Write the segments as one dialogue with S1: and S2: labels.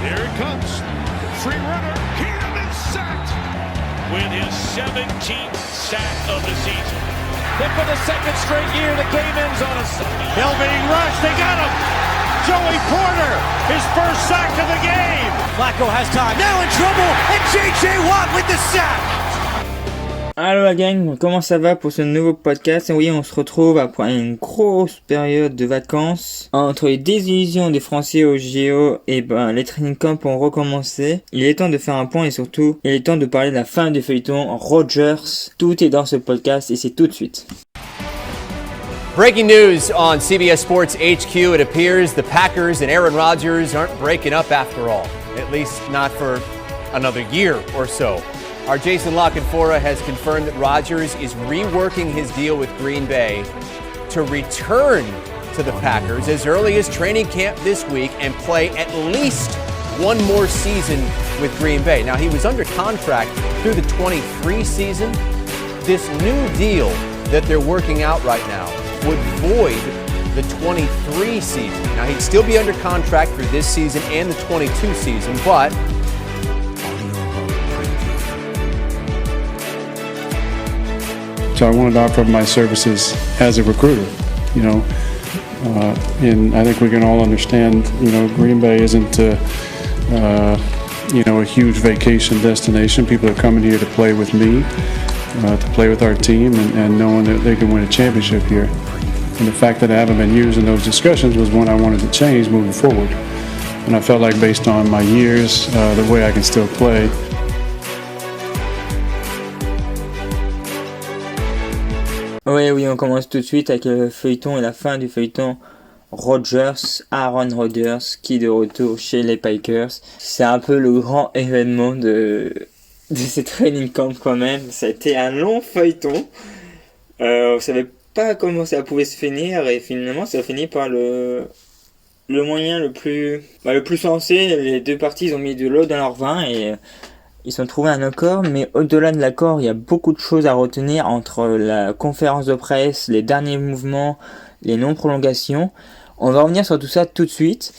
S1: Here it comes. Free runner. Cam is sacked. With his 17th sack of the season.
S2: Then for the second straight year, the Caymans on a
S1: Hill being rushed. They got him. Joey Porter, his first sack of the game.
S2: Flacco has time. Now in trouble. And J.J. Watt with the sack.
S3: Allô la gang, comment ça va pour ce nouveau podcast? Et oui, on se retrouve après une grosse période de vacances. Entre les désillusions des Français au JO et les training camps ont recommencé. Il est temps de faire un point et surtout, il est temps de parler de la fin du feuilleton Rodgers. Tout est dans ce podcast et c'est tout de suite.
S4: Breaking news on CBS Sports HQ. It appears the Packers and Aaron Rodgers aren't breaking up after all. At least not for another year or so. Our Jason La Canfora has confirmed that Rodgers is reworking his deal with Green Bay to return to the Packers as early as training camp this week and play at least one more season with Green Bay. Now, he was under contract through the 23 season. This new deal that they're working out right now would void the 23 season. Now, he'd still be under contract for this season and the 22 season, but
S5: so I wanted to offer my services as a recruiter, and I think we can all understand, Green Bay isn't, a huge vacation destination. People are coming here to play with me, to play with our team, and knowing that they can win a championship here. And the fact that I haven't been used in those discussions was one I wanted to change moving forward. And I felt like based on my years, the way I can still play.
S3: Oui, on commence tout de suite avec le feuilleton et la fin du feuilleton Aaron Rodgers qui est de retour chez les Packers. C'est un peu le grand événement de ces training camps quand même. Ça a été un long feuilleton. On savait pas comment ça pouvait se finir et finalement ça a fini par le moyen le plus sensé. Les deux parties ont mis de l'eau dans leur vin et ils ont trouvé un accord, mais au-delà de l'accord, il y a beaucoup de choses à retenir entre la conférence de presse, les derniers mouvements, les non-prolongations. On va revenir sur tout ça tout de suite.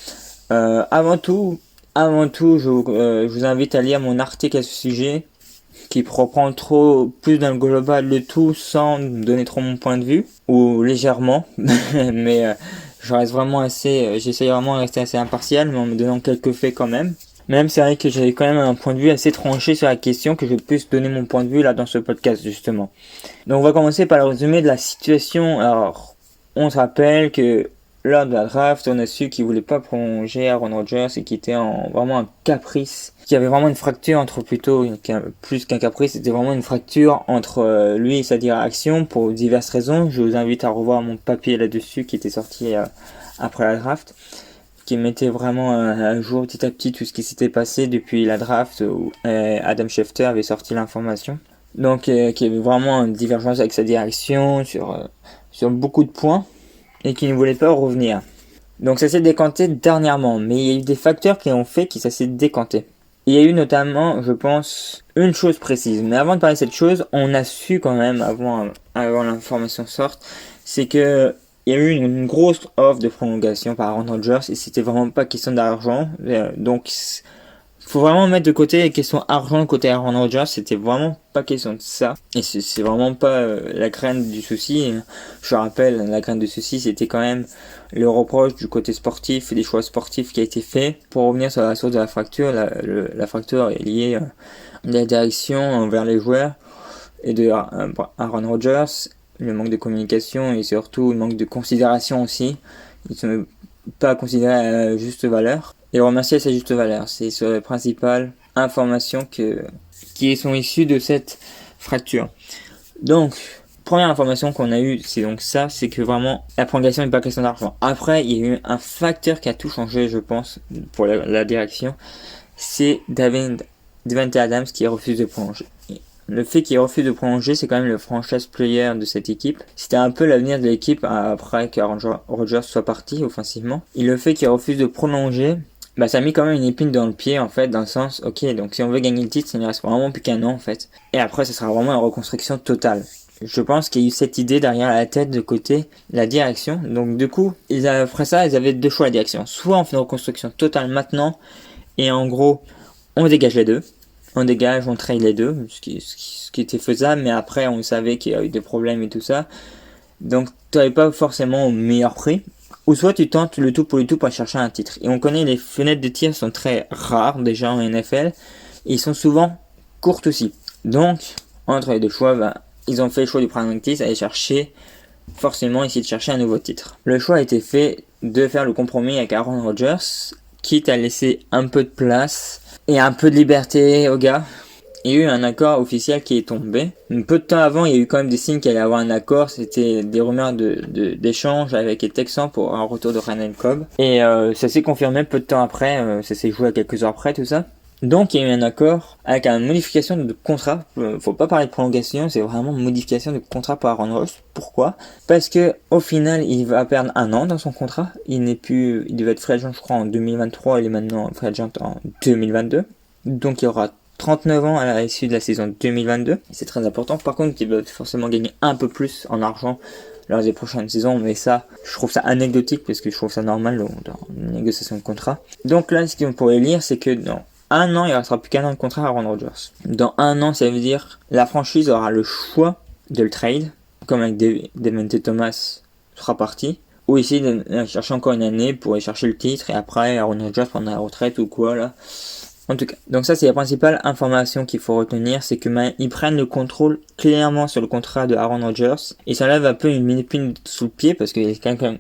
S3: Avant tout, je vous invite à lire mon article à ce sujet, qui reprend plus dans le global le tout sans donner trop mon point de vue, ou légèrement, mais j'essaie vraiment de rester assez impartial, mais en me donnant quelques faits quand même. Même c'est vrai que j'avais quand même un point de vue assez tranché sur la question, que je puisse donner mon point de vue là dans ce podcast justement. Donc on va commencer par le résumé de la situation. Alors, on se rappelle que lors de la draft, on a su qu'il voulait pas prolonger Aaron Rodgers et qu'il était vraiment un caprice. Qu'il y avait vraiment une fracture plus qu'un caprice, c'était vraiment une fracture entre lui et sa direction pour diverses raisons. Je vous invite à revoir mon papier là-dessus qui était sorti après la draft, qui mettait vraiment à jour petit à petit tout ce qui s'était passé depuis la draft où Adam Schefter avait sorti l'information. Donc qu'il y avait vraiment une divergence avec sa direction sur beaucoup de points et qu'il ne voulait pas revenir. Donc ça s'est décanté dernièrement, mais il y a eu des facteurs qui ont fait que ça s'est décanté. Il y a eu notamment, je pense, une chose précise. Mais avant de parler de cette chose, on a su quand même, avant l'information sorte, c'est que il y a eu une grosse offre de prolongation par Aaron Rodgers et c'était vraiment pas question d'argent. Donc, faut vraiment mettre de côté les questions argent côté Aaron Rodgers. C'était vraiment pas question de ça. Et c'est vraiment pas la crainte du souci. Je rappelle, la crainte du souci, c'était quand même le reproche du côté sportif et des choix sportifs qui a été fait. Pour revenir sur la source de la fracture, la fracture est liée à la direction envers les joueurs et de Aaron Rodgers. Le manque de communication et surtout le manque de considération aussi. Ils ne sont pas considérés à la juste valeur. Et remercier à sa juste valeur. C'est sur les principales informations qui sont issues de cette fracture. Donc, première information qu'on a eue, c'est donc ça, c'est que vraiment la prolongation n'est pas question d'argent. Après, il y a eu un facteur qui a tout changé, je pense, pour la direction. C'est Davante Adams qui refuse de prolonger. Le fait qu'il refuse de prolonger, c'est quand même le franchise player de cette équipe. C'était un peu l'avenir de l'équipe après qu'Aaron Rodgers soit parti offensivement. Et le fait qu'il refuse de prolonger, ça a mis quand même une épine dans le pied en fait, dans le sens, ok, donc si on veut gagner le titre, il ne reste vraiment plus qu'un an en fait. Et après, ce sera vraiment une reconstruction totale. Je pense qu'il y a eu cette idée derrière la tête de côté la direction. Donc du coup, après ça, ils avaient deux choix à la direction. Soit on fait une reconstruction totale maintenant Et en gros, on dégage les deux. On trade les deux, ce qui était faisable, mais après on savait qu'il y a eu des problèmes et tout ça. Donc tu n'avais pas forcément au meilleur prix. Ou soit tu tentes le tout pour chercher un titre. Et on connaît les fenêtres de tir sont très rares déjà en NFL. Et ils sont souvent courtes aussi. Donc, entre les deux choix, ils ont fait le choix du pragmatisme, essayer de chercher un nouveau titre. Le choix a été fait de faire le compromis avec Aaron Rodgers, quitte à laisser un peu de place et un peu de liberté aux gars. Il y a eu un accord officiel qui est tombé. Un peu de temps avant, il y a eu quand même des signes qu'il allait y avoir un accord. C'était des rumeurs d'échange avec les Texans pour un retour de Randall Cobb. Et ça s'est confirmé peu de temps après. Ça s'est joué à quelques heures après, tout ça. Donc il y a eu un accord avec une modification de contrat. Faut pas parler de prolongation, c'est vraiment une modification de contrat pour Aaron Rodgers. Pourquoi ? Parce que au final, il va perdre 1 an dans son contrat. Il devait être free agent, je crois, en 2023. Il est maintenant free agent en 2022. Donc il y aura 39 ans à l'issue de la saison 2022. C'est très important. Par contre, il va forcément gagner un peu plus en argent lors des prochaines saisons. Mais ça, je trouve ça anecdotique parce que je trouve ça normal dans une négociation de contrat. Donc là, ce qu'on pourrait lire, c'est que dans 1 an, il ne restera plus qu'1 an de contrat à Aaron Rodgers. Dans 1 an, ça veut dire la franchise aura le choix de le trade, comme avec Devontae Thomas sera parti, ou essayer de chercher encore une année pour aller chercher le titre et après Aaron Rodgers prendre la retraite ou quoi là. En tout cas, donc ça c'est la principale information qu'il faut retenir, c'est que ils prennent le contrôle clairement sur le contrat de Aaron Rodgers. Ils s'enlèvent un peu une épine sous le pied parce qu'il est quelqu'un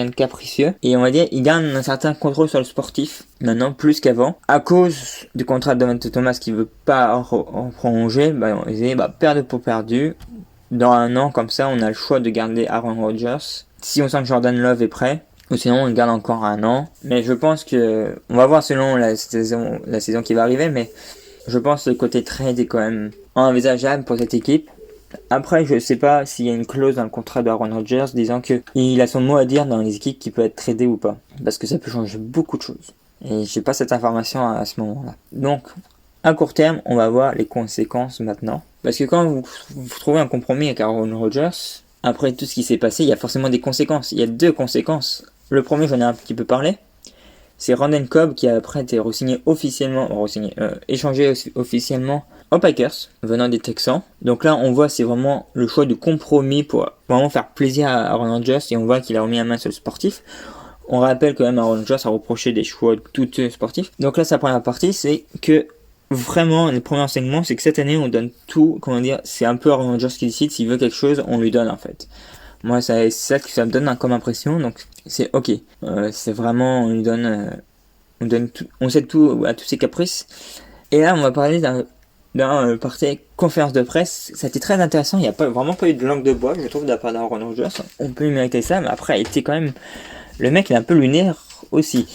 S3: de capricieux. Et on va dire, il gagne un certain contrôle sur le sportif, maintenant plus qu'avant. À cause du contrat de Devontae Thomas qui veut pas en prolonger, on disait, perdre pour perdu. Dans 1 an, comme ça, on a le choix de garder Aaron Rodgers. Si on sent que Jordan Love est prêt, ou sinon on le garde encore 1 an. Mais je pense que, on va voir selon la saison qui va arriver, mais je pense que le côté trade est quand même envisageable pour cette équipe. Après, je sais pas s'il y a une clause dans le contrat de Aaron Rodgers disant que il a son mot à dire dans les équipes qui peut être tradé ou pas. Parce que ça peut changer beaucoup de choses. Et j'ai pas cette information à ce moment-là. Donc, à court terme, on va voir les conséquences maintenant. Parce que quand vous trouvez un compromis avec Aaron Rodgers, après tout ce qui s'est passé, il y a forcément des conséquences. Il y a 2 conséquences. Le premier, j'en ai un petit peu parlé. C'est Randall Cobb qui a après été échangé officiellement aux Packers, venant des Texans. Donc là, on voit c'est vraiment le choix de compromis pour vraiment faire plaisir à Aaron Rodgers et on voit qu'il a remis la main sur le sportif. On rappelle quand même Aaron Rodgers a reproché des choix douteux sportifs. Donc là, sa première partie, c'est que vraiment, le premier enseignement, c'est que cette année, on donne tout, c'est un peu Aaron Rodgers qui décide, s'il veut quelque chose, on lui donne en fait. Moi, c'est ça que ça me donne comme impression, donc c'est ok. C'est vraiment, on lui donne, on sait tout à tous ses caprices. Et là, on va parler d'un partie conférence de presse. Ça a été très intéressant, il n'y a vraiment pas eu de langue de bois, je trouve, de la part d'Aaron Rodgers. On peut lui mériter ça, mais après, il était quand même, le mec, il est un peu lunaire aussi.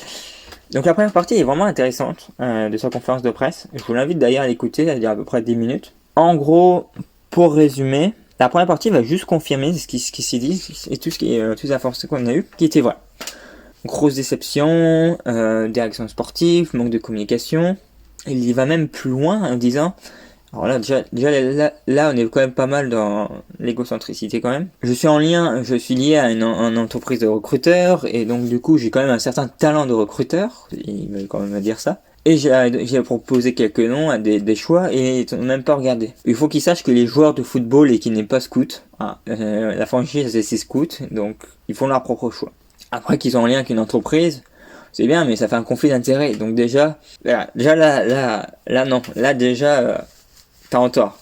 S3: Donc la première partie est vraiment intéressante de sa conférence de presse. Je vous l'invite d'ailleurs à l'écouter, ça dure à peu près 10 minutes. En gros, pour résumer, la première partie va juste confirmer ce qui s'est dit et toutes les informations qu'on a eues qui étaient vraies. Grosse déception, direction sportive, manque de communication. Il y va même plus loin en disant, alors là déjà là on est quand même pas mal dans l'égocentricité quand même. Je suis lié à une entreprise de recruteurs et donc du coup j'ai quand même un certain talent de recruteur, il veut quand même dire ça. Et j'ai proposé quelques noms à des choix et ils n'ont même pas regardé. Il faut qu'ils sachent que les joueurs de football et qui n'est pas scout, la franchise c'est scout, donc ils font leur propre choix. Après qu'ils ont un lien avec une entreprise, c'est bien, mais ça fait un conflit d'intérêts. Donc déjà non, là déjà t'as en tort.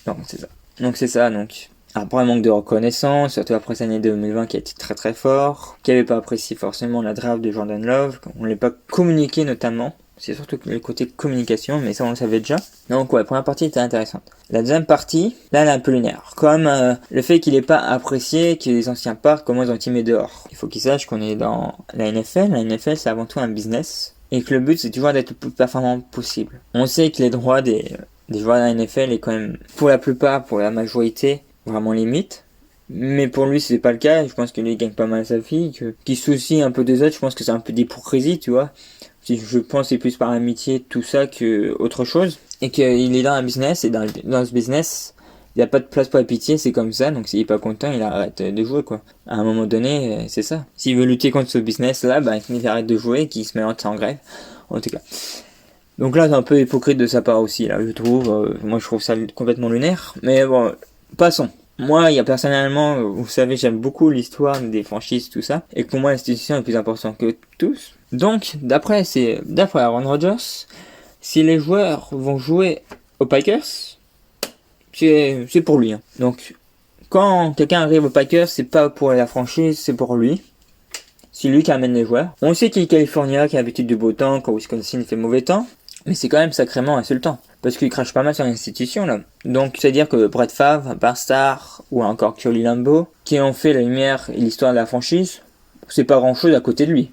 S3: Non, c'est ça. Donc c'est ça, donc. Après, un manque de reconnaissance, surtout après cette année 2020 qui a été très très fort, qui n'avait pas apprécié forcément la draft de Jordan Love, on ne l'a pas communiqué notamment, c'est surtout le côté communication, mais ça on le savait déjà. Donc ouais, la première partie était intéressante. La deuxième partie, là elle est un peu lunaire, comme le fait qu'il n'ait pas apprécié que les anciens partent, comment ils ont été mis dehors. Il faut qu'ils sachent qu'on est dans la NFL c'est avant tout un business, et que le but c'est toujours d'être le plus performant possible. On sait que les droits des joueurs de la NFL est quand même, pour la majorité, vraiment limite, mais pour lui c'est pas le cas. Je pense que lui il gagne pas mal sa vie, qu'il soucie un peu des autres. Je pense que c'est un peu d'hypocrisie, tu vois. Je pense que c'est plus par amitié tout ça que autre chose, et qu'il est dans un business, et dans ce business il n'y a pas de place pour la pitié, c'est comme ça, donc s'il est pas content, il arrête de jouer, quoi. À un moment donné, c'est ça. S'il veut lutter contre ce business-là, il arrête de jouer et qu'il se met en grève, en tout cas. Donc là, c'est un peu hypocrite de sa part aussi, là, je trouve. Moi, je trouve ça complètement lunaire. Mais bon, passons. Moi, personnellement, vous savez, j'aime beaucoup l'histoire des franchises, tout ça. Et pour moi, l'institution est plus importante que tous. Donc, d'après Aaron Rodgers, si les joueurs vont jouer aux Packers, c'est pour lui. Hein. Donc, quand quelqu'un arrive aux Packers, c'est pas pour la franchise, c'est pour lui. C'est lui qui amène les joueurs. On sait qu'il est Californien, qui a l'habitude du beau temps, quand Wisconsin fait mauvais temps. Mais c'est quand même sacrément insultant. Parce qu'il crache pas mal sur l'institution, là. Donc, c'est-à-dire que Brett Favre, Barstar, ou encore Curly Lambeau, qui ont fait la lumière et l'histoire de la franchise, c'est pas grand-chose à côté de lui.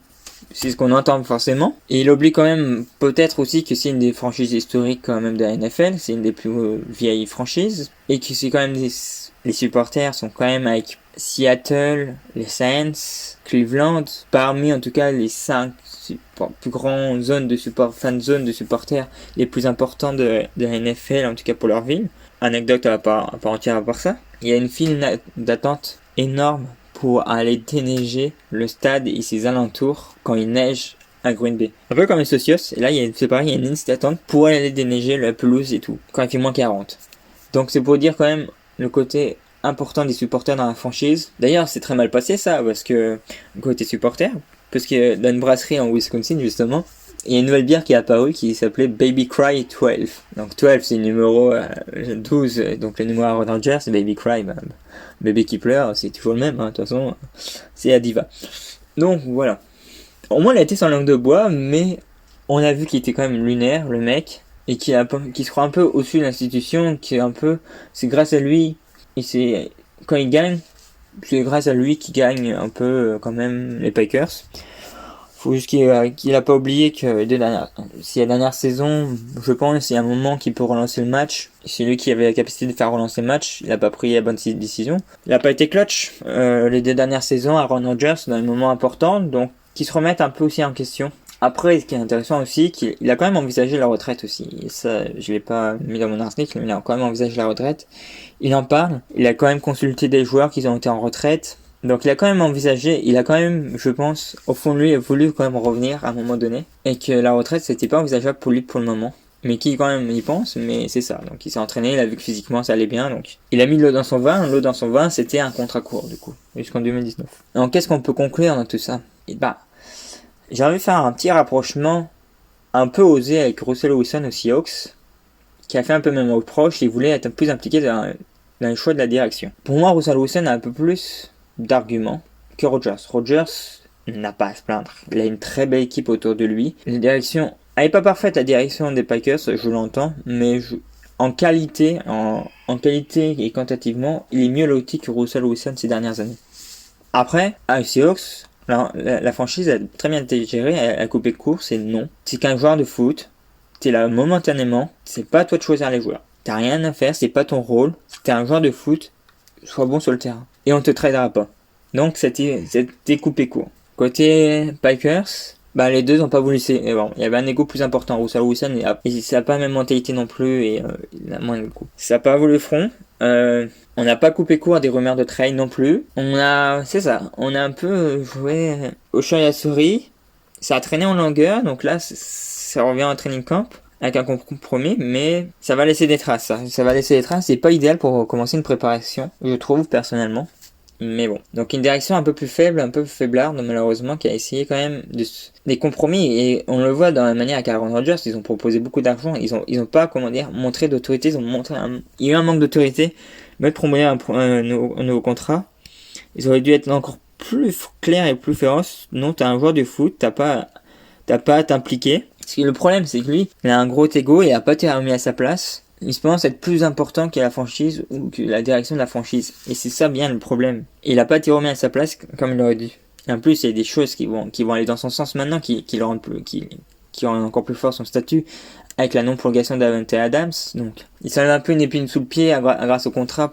S3: C'est ce qu'on entend forcément. Et il oublie quand même, peut-être aussi, que c'est une des franchises historiques quand même de la NFL. C'est une des plus vieilles franchises. Et que c'est quand même les supporters sont quand même avec Seattle, les Saints, Cleveland, parmi en tout cas les 5 plus grandes zones de support, fan zones de supporters les plus importants de la NFL, en tout cas pour leur ville. Anecdote à part entière à part ça. Il y a une file d'attente énorme pour aller déneiger le stade et ses alentours quand il neige à Green Bay. Un peu comme les Socios, et là c'est pareil, il y a une liste d'attente pour aller déneiger la pelouse et tout, quand il fait moins 40. Donc c'est pour dire quand même le côté important des supporters dans la franchise. D'ailleurs, c'est très mal passé ça, parce que côté supporter, parce que dans une brasserie en Wisconsin justement, il y a une nouvelle bière qui est apparue qui s'appelait Baby Cry 12. Donc 12 c'est le numéro 12, donc le numéro Aaron Rodgers, c'est Baby Cry, bébé qui pleure, c'est toujours le même, de toute façon, c'est Adiva. Donc voilà. Au moins il a été sans langue de bois, mais on a vu qu'il était quand même lunaire, le mec, et qui se croit un peu au-dessus de l'institution, c'est grâce à lui, et c'est quand il gagne, c'est grâce à lui qu'il gagne un peu quand même les Packers. Faut juste qu'il a pas oublié que si la dernière saison, je pense, il y a un moment qu'il peut relancer le match. C'est lui qui avait la capacité de faire relancer le match. Il a pas pris la bonne décision. Il a pas été clutch les 2 dernières saisons à Aaron Rodgers dans les moments importants, donc qu'il se remette un peu aussi en question. Après, ce qui est intéressant aussi, qu'il a quand même envisagé la retraite aussi. Et ça, je l'ai pas mis dans mon article, mais il a quand même envisagé la retraite. Il en parle. Il a quand même consulté des joueurs qui ont été en retraite. Donc il a quand même envisagé, il a quand même, je pense, au fond de lui, voulu quand même revenir à un moment donné. Et que la retraite, c'était pas envisageable pour lui pour le moment. Mais qui quand même y pense, mais c'est ça. Donc il s'est entraîné, il a vu que physiquement ça allait bien. Donc il a mis de l'eau dans son vin. L'eau dans son vin, c'était un contrat court du coup, jusqu'en 2019. Donc qu'est-ce qu'on peut conclure dans tout ça? Et j'ai envie de faire un petit rapprochement un peu osé avec Russell Wilson aux Seahawks, qui a fait un peu même reproche, il voulait être plus impliqué dans le choix de la direction. Pour moi, Russell Wilson a un peu plus d'arguments que Rodgers. Rodgers n'a pas à se plaindre. Il a une très belle équipe autour de lui. La direction, elle n'est pas parfaite, la direction des Packers, je l'entends, mais en qualité et quantitativement, il est mieux loti que Russell Wilson ces dernières années. Après, avec Seahawks, la franchise a très bien été gérée, elle a coupé court, c'est non. C'est qu'un joueur de foot, t'es là momentanément, c'est pas à toi de choisir les joueurs. T'as rien à faire, c'est pas ton rôle. Si t'es un joueur de foot, sois bon sur le terrain. Et on te tradera pas. Donc c'était coupé court. Côté Packers, les deux ont pas voulu il y avait un ego plus important. Russell Wilson, et ça a pas la même mentalité non plus, et il a moins de coup. Ça a pas voulu le front. On n'a pas coupé court à des rumeurs de trade non plus. On a un peu joué au chat et à la souris. Ça a traîné en longueur, donc là, ça revient en training camp avec un compromis, mais ça va laisser des traces. Ça va laisser des traces. C'est pas idéal pour commencer une préparation, je trouve personnellement. Mais bon, donc une direction un peu plus faible, un peu faiblard, malheureusement, qui a essayé quand même des compromis, et on le voit dans la manière avec Aaron Rodgers, ils ont proposé beaucoup d'argent, ils ont pas, montré d'autorité, il y a eu un manque d'autorité, mais pour proposer un nouveau contrat, ils auraient dû être encore plus clairs et plus féroces. Non, t'es un joueur de foot, t'as pas à t'impliquer. Parce que le problème, c'est que lui, il a un gros ego et il a pas été remis à sa place. Il se pense être plus important que la franchise ou que la direction de la franchise. Et c'est ça bien le problème. Et il a pas été remis à sa place comme il aurait dû. Et en plus, il y a des choses qui vont aller dans son sens maintenant, qui rendent encore plus fort son statut, avec la non-prolongation d'Avante Adams. Donc, il s'enlève un peu une épine sous le pied grâce au contrat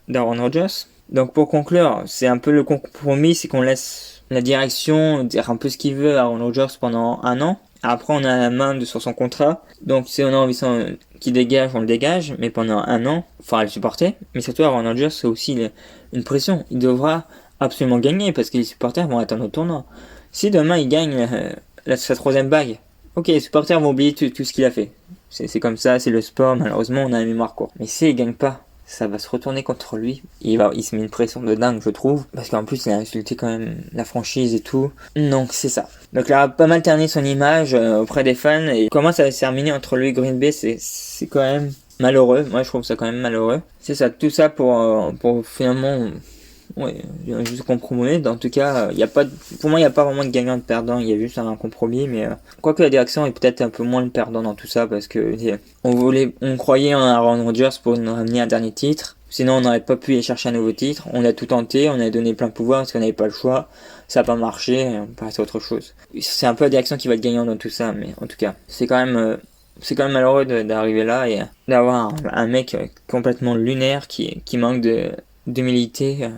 S3: d'Aaron Rodgers. Donc, pour conclure, c'est un peu le compromis, c'est qu'on laisse la direction dire un peu ce qu'il veut à Aaron Rodgers pendant un an. Après, on a la main sur son contrat. Donc, si on a envie qu'il dégage, on le dégage. Mais pendant un an, il faudra le supporter. Mais surtout, Aaron Rodgers, c'est aussi une pression. Il devra absolument gagner parce que les supporters vont attendre au tournoi. Si demain, il gagne sa 3e bague, ok, les supporters vont oublier tout ce qu'il a fait. C'est comme ça, c'est le sport. Malheureusement, on a la mémoire courte. Mais s'il gagne pas, ça va se retourner contre lui. Il se met une pression de dingue, je trouve. Parce qu'en plus, il a insulté quand même la franchise et tout. Donc, c'est ça. Donc, il a pas mal terni son image auprès des fans. Et comment ça va se terminer entre lui et Green Bay, c'est quand même malheureux. Moi, je trouve ça quand même malheureux. C'est ça, tout ça pour finalement... Ouais, juste compromis. En tout cas, pour moi, il n'y a pas vraiment de gagnant de perdant. Il y a juste un compromis. Mais quoique la direction est peut-être un peu moins le perdant dans tout ça parce que on croyait en Aaron Rodgers pour nous ramener un dernier titre. Sinon, on n'aurait pas pu aller chercher un nouveau titre. On a tout tenté, on a donné plein de pouvoir parce qu'on n'avait pas le choix. Ça n'a pas marché. On passe à autre chose. C'est un peu la direction qui va être gagnant dans tout ça. Mais en tout cas, c'est quand même malheureux d'arriver là et d'avoir un mec complètement lunaire qui manque d'humilité.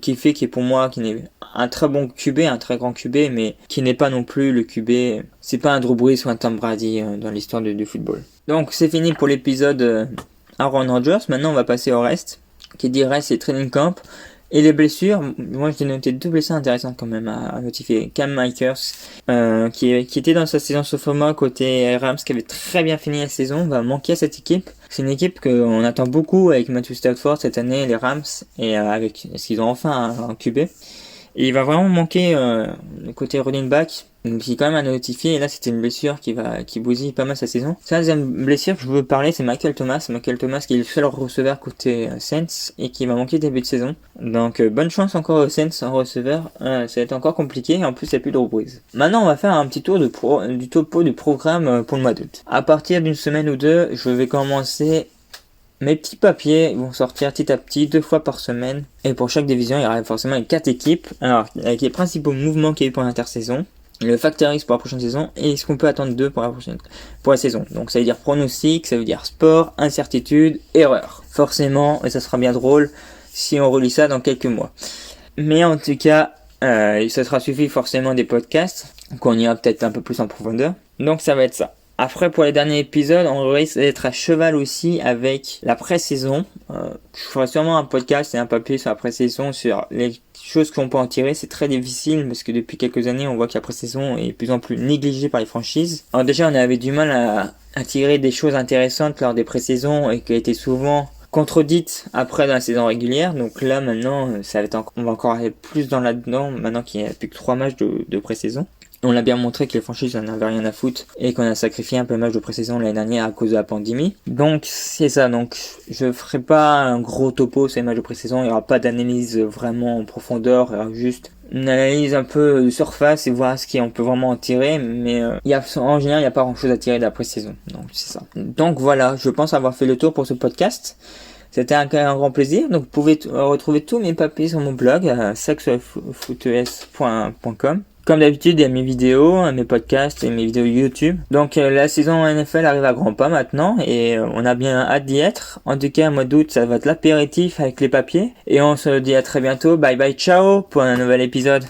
S3: Qui est pour moi qui n'est un très bon QB, un très grand QB, mais qui n'est pas non plus le QB. C'est pas un Drew Brees ou un Tom Brady dans l'histoire du football. Donc c'est fini pour l'épisode Aaron Rodgers. Maintenant on va passer au reste. Qui dit reste, c'est training camp et les blessures. Moi j'ai noté 2 blessures intéressantes quand même à notifier. Cam Akers qui était dans sa saison sophomore côté Rams, qui avait très bien fini la saison, va manquer à cette équipe. C'est une équipe qu'on attend beaucoup avec Matthew Stafford cette année, les Rams, et avec ce qu'ils ont enfin un QB. Et il va vraiment manquer le côté running back, donc il est quand même à notifier. Et là, c'était une blessure qui bousille pas mal sa saison. C'est la deuxième blessure que je veux parler, c'est Michael Thomas. Michael Thomas qui est le seul receveur côté Saints et qui va manquer début de saison. Donc bonne chance encore aux Saints en receveur. Ça va être encore compliqué. En plus, il n'y a plus de reprise. Maintenant, on va faire un petit tour du topo du programme pour le mois d'août. À partir d'une semaine ou deux, je vais commencer. Mes petits papiers vont sortir petit à petit 2 fois par semaine. Et pour chaque division, il y aura forcément les 4 équipes. Alors, avec les principaux mouvements qu'il y a eu pour l'intersaison, le facteur X pour la prochaine saison, et ce qu'on peut attendre d'eux pour la saison. Donc ça veut dire pronostic, ça veut dire sport, incertitude, erreur. Forcément, et ça sera bien drôle si on relit ça dans quelques mois. Mais en tout cas, ça sera suffi forcément des podcasts, qu'on ira peut-être un peu plus en profondeur. Donc ça va être ça. Après, pour les derniers épisodes, on risque d'être à cheval aussi avec la pré-saison. Je ferai sûrement un podcast et un papier sur la pré-saison, sur les choses qu'on peut en tirer. C'est très difficile parce que depuis quelques années, on voit que la pré-saison est de plus en plus négligée par les franchises. Alors déjà, on avait du mal à tirer des choses intéressantes lors des pré-saisons et qui a été souvent contredites après dans la saison régulière. Donc là, maintenant, on va encore aller plus dans là-dedans, maintenant qu'il n'y a plus que 3 matchs de pré-saison. On l'a bien montré que les franchises n'en avaient rien à foutre et qu'on a sacrifié un peu le match de pré-saison l'année dernière à cause de la pandémie. Donc c'est ça, donc je ferai pas un gros topo sur les matchs de pré-saison, il n'y aura pas d'analyse vraiment en profondeur, il y aura juste une analyse un peu de surface et voir ce qu'on peut vraiment en tirer, mais en général il n'y a pas grand chose à tirer de la pré-saison, donc c'est ça. Donc voilà, je pense avoir fait le tour pour ce podcast. C'était un grand plaisir, donc vous pouvez retrouver tous mes papiers sur mon blog, sexfooters.com. Comme d'habitude, il y a mes vidéos, mes podcasts et mes vidéos YouTube. Donc la saison NFL arrive à grands pas maintenant et on a bien hâte d'y être. En tout cas, au mois d'août, ça va être l'apéritif avec les papiers. Et on se dit à très bientôt. Bye bye, ciao pour un nouvel épisode.